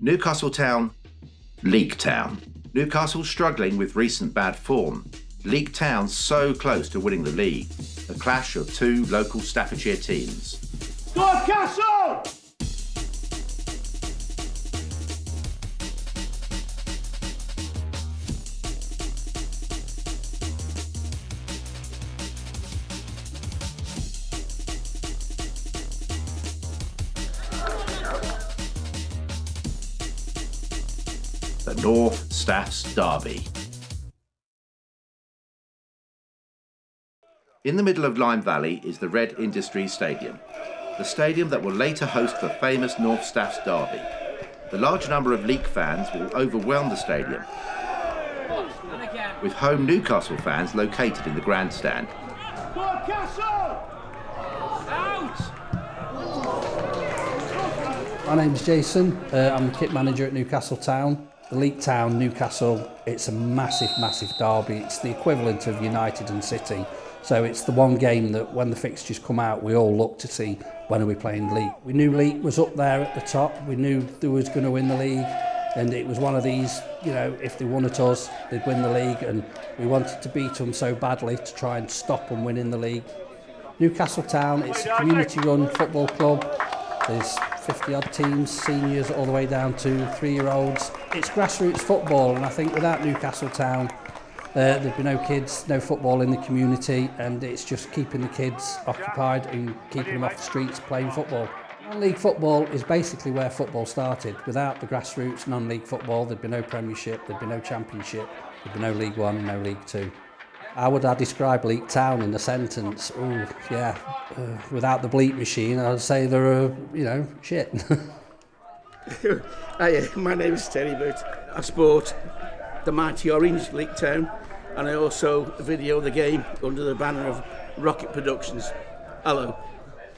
Newcastle Town, League Town. Newcastle struggling with recent bad form. League Town so close to winning the league. A clash of two local Staffordshire teams. Go on, Castle! The North Staffs Derby. In the middle of Lyme Valley is the Red Industries Stadium, the stadium that will later host the famous North Staffs Derby. The large number of Leek fans will overwhelm the stadium, with home Newcastle fans located in the grandstand. Go on, Castle! Out! My name's Jason, I'm the kit manager at Newcastle Town. The League Town, Newcastle, it's a massive, massive derby. It's the equivalent of United and City. So it's the one game that when the fixtures come out, we all look to see when are we playing League. We knew League was up there at the top. We knew they was going to win the league. And it was one of these, you know, if they won at us, they'd win the league. And we wanted to beat them so badly to try and stop them winning the league. Newcastle Town, it's a community-run football club. There's 50-odd teams, seniors all the way down to 3-year-olds. It's grassroots football, and I think without Newcastle Town, there'd be no kids, no football in the community, and it's just keeping the kids occupied and keeping them off the streets playing football. Non-league football is basically where football started. Without the grassroots non-league football, there'd be no Premiership, there'd be no Championship, there'd be no League One, no League Two. How would I describe League Town in a sentence? Oh, yeah, without the bleep machine, I'd say they're, you know, shit. Hi, my name is Terry Booth. I sport the Mighty Orange, League Town, and I also video the game under the banner of Rocket Productions. Hello.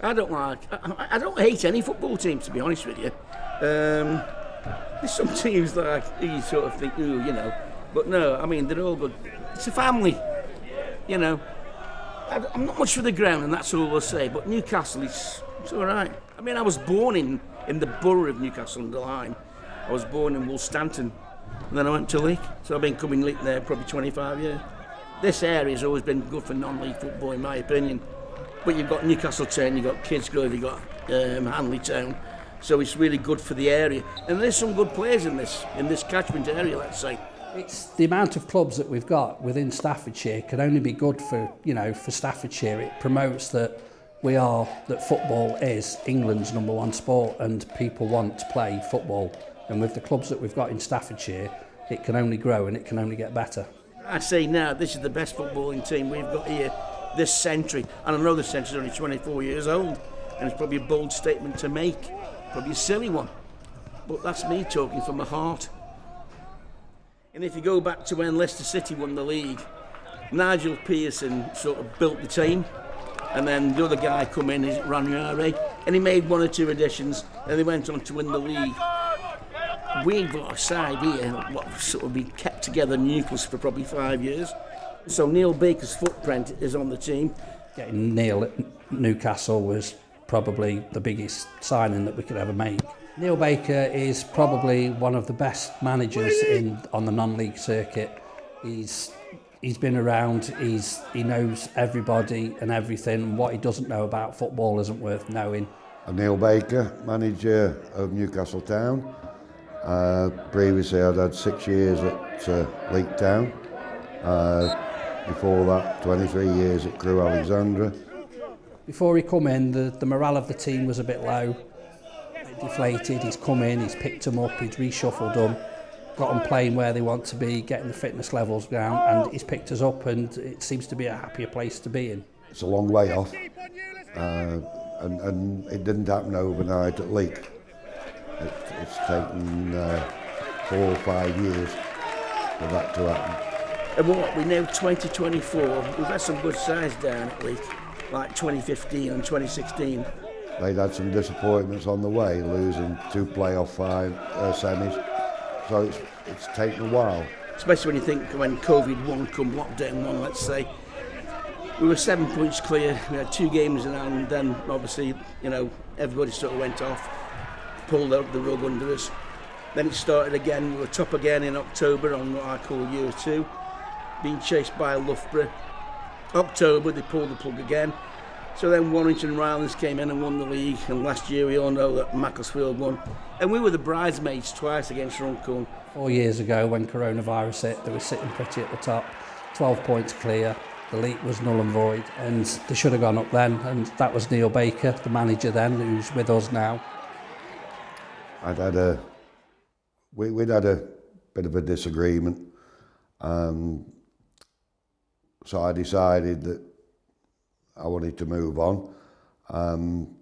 I don't hate any football team, to be honest with you. There's some teams that you sort of think, ooh, you know, but no, I mean, they're all good. It's a family. You know, I'm not much for the ground, and that's all I'll say, but Newcastle, it's all right. I mean, I was born in the borough of Newcastle under Lyme. I was born in Woolstanton, and then I went to Leek, so I've been coming Leek there probably 25 years. This area's always been good for non-league football, in my opinion. But you've got Newcastle Town, you've got Kidsgrove, you've got Hanley Town, so it's really good for the area. And there's some good players in this catchment area, let's say. It's the amount of clubs that we've got within Staffordshire can only be good for, you know, for Staffordshire. It promotes that that football is England's #1 sport and people want to play football. And with the clubs that we've got in Staffordshire, it can only grow and it can only get better. I say now, this is the best footballing team we've got here this century. And I know this century's only 24 years old, and it's probably a bold statement to make, probably a silly one. But that's me talking from my heart. And if you go back to when Leicester City won the league, Nigel Pearson sort of built the team, and then the other guy come in, Ranieri, and he made 1 or 2 additions, and they went on to win the league. We've got a side here, what sort of been kept together nucleus for probably 5 years. So Neil Baker's footprint is on the team. Getting Neil at Newcastle was probably the biggest signing that we could ever make. Neil Baker is probably one of the best managers on the non-league circuit. He's been around, he knows everybody and everything. What he doesn't know about football isn't worth knowing. I'm Neil Baker, manager of Newcastle Town. Previously I'd had 6 years at League Town. Before that, 23 years at Crewe Alexandra. Before he come in, the morale of the team was a bit low. Deflated, he's come in, he's picked them up, he's reshuffled them, got them playing where they want to be, getting the fitness levels down, and he's picked us up, and it seems to be a happier place to be in. It's a long way off, and it didn't happen overnight at Leek. It's taken 4 or 5 years for that to happen. And what, we're now 2024, we've had some good sides down at Leek, like 2015 and 2016. They'd had some disappointments on the way, losing 2 playoff semis. So it's taken a while. Especially when you think when COVID-1 come, lockdown 1, let's say. We were 7 points clear, we had 2 games in hand, and then obviously, you know, everybody sort of went off, pulled out the rug under us. Then it started again. We were top again in October on what I call year 2, being chased by Loughborough. October they pulled the plug again. So then Warrington Rylands came in and won the league, and last year we all know that Macclesfield won. And we were the bridesmaids twice against Runcorn. 4 years ago when coronavirus hit, they were sitting pretty at the top, 12 points clear. The league was null and void, and they should have gone up then, and that was Neil Baker, the manager then, who's with us now. We'd had a bit of a disagreement, so I decided that I wanted to move on, and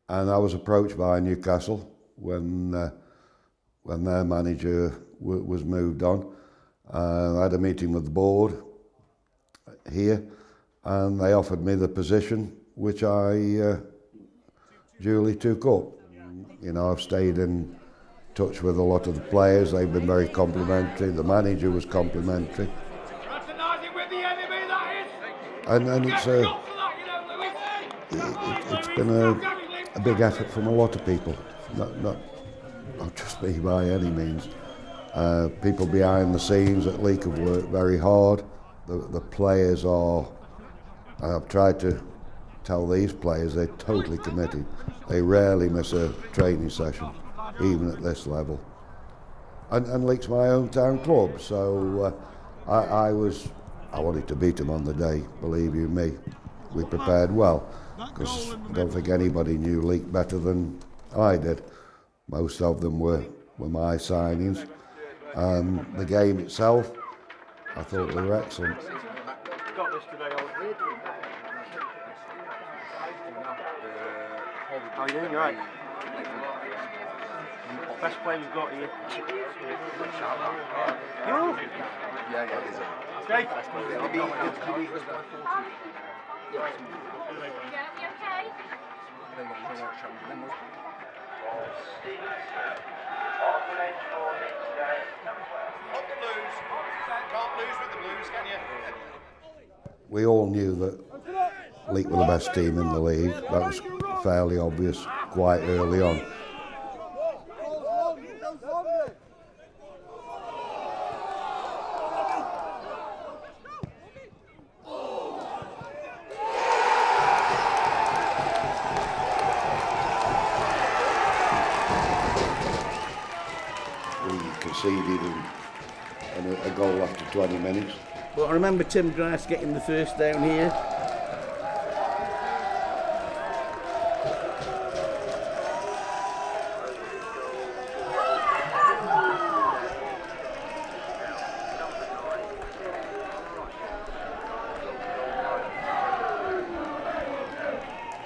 I was approached by Newcastle when their manager was moved on. I had a meeting with the board here, and they offered me the position, which I duly took up. You know, I've stayed in touch with a lot of the players. They've been very complimentary. The manager was complimentary. And it's been a big effort from a lot of people, not just me by any means. People behind the scenes at Leek have worked very hard. The players are, I've tried to tell these players they're totally committed. They rarely miss a training session, even at this level. And Leek's my hometown club, so I wanted to beat them on the day, believe you me. We prepared well, because I don't think anybody knew Leek better than I did. Most of them were my signings. The game itself, I thought they were excellent. Got this today, how are you doing? You right? Best player we've got here. You? Yeah, okay. We all knew that Leek were the best team in the league. That was fairly obvious quite early on. We conceded and a goal after 20 minutes. But I remember Tim Grice getting the first down here.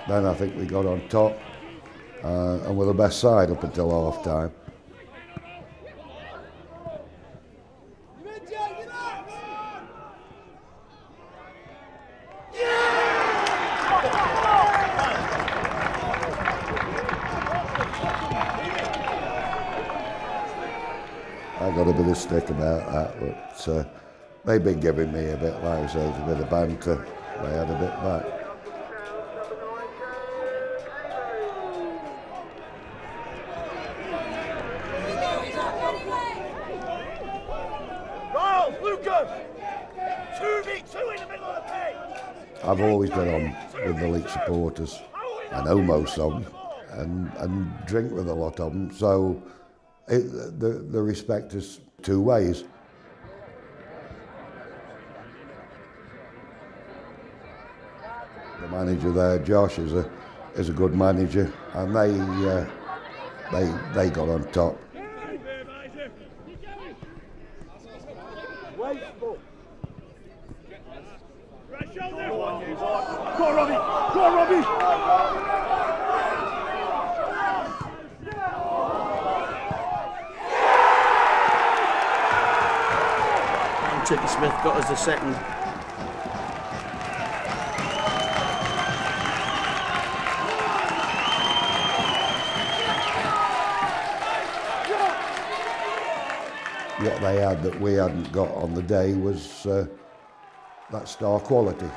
Then I think we got on top and were the best side up until half time. I got a bit of stick about that, but they've been giving me a bit, like I say, a bit of banter. They had a bit back. I've always got on with the Leek supporters. I know most of them and drink with a lot of them, so the respect is two ways. The manager there, Josh, is a good manager, and they got on top. Go on, Robbie! Go on, Robbie! Chicken Smith got us the second. What they had that we hadn't got on the day was that star quality.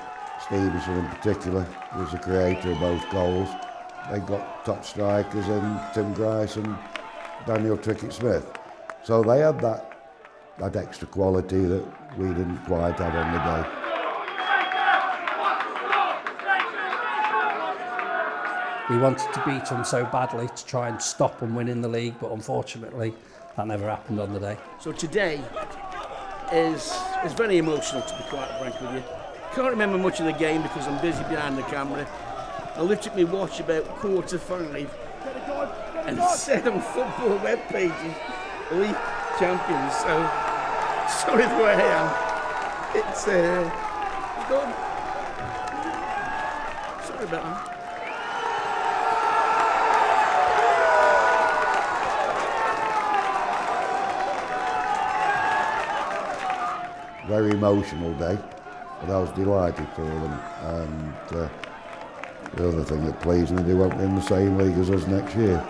Stevenson in particular was the creator of both goals. They got top strikers in Tim Grice and Daniel Trickett-Smith. So they had that extra quality that we didn't quite have on the day. We wanted to beat them so badly to try and stop them winning the league, but unfortunately that never happened on the day. So today is very emotional, to be quite frank with you. Can't remember much of the game because I'm busy behind the camera. I looked at my watch about 4:45 and it said on football web pages, league champions. So sorry the way I am. It's good. Sorry about that. Very emotional day, but I was delighted for them. And the other thing that pleased me, they won't be in the same league as us next year.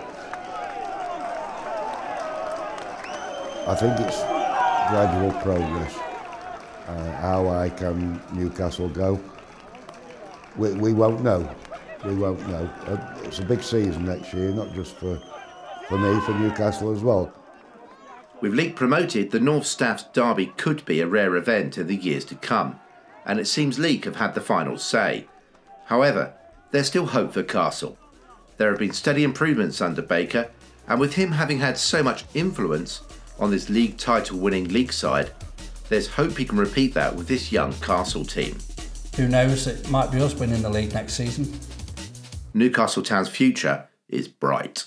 I think it's gradual progress. How high can Newcastle go? We won't know. We won't know. It's a big season next year, not just for me, for Newcastle as well. With League promoted, the North Staff's derby could be a rare event in the years to come, and it seems League have had the final say. However, there's still hope for Castle. There have been steady improvements under Baker, and with him having had so much influence on this league title winning league side, there's hope he can repeat that with this young Castle team. Who knows, it might be us winning the league next season. Newcastle Town's future is bright.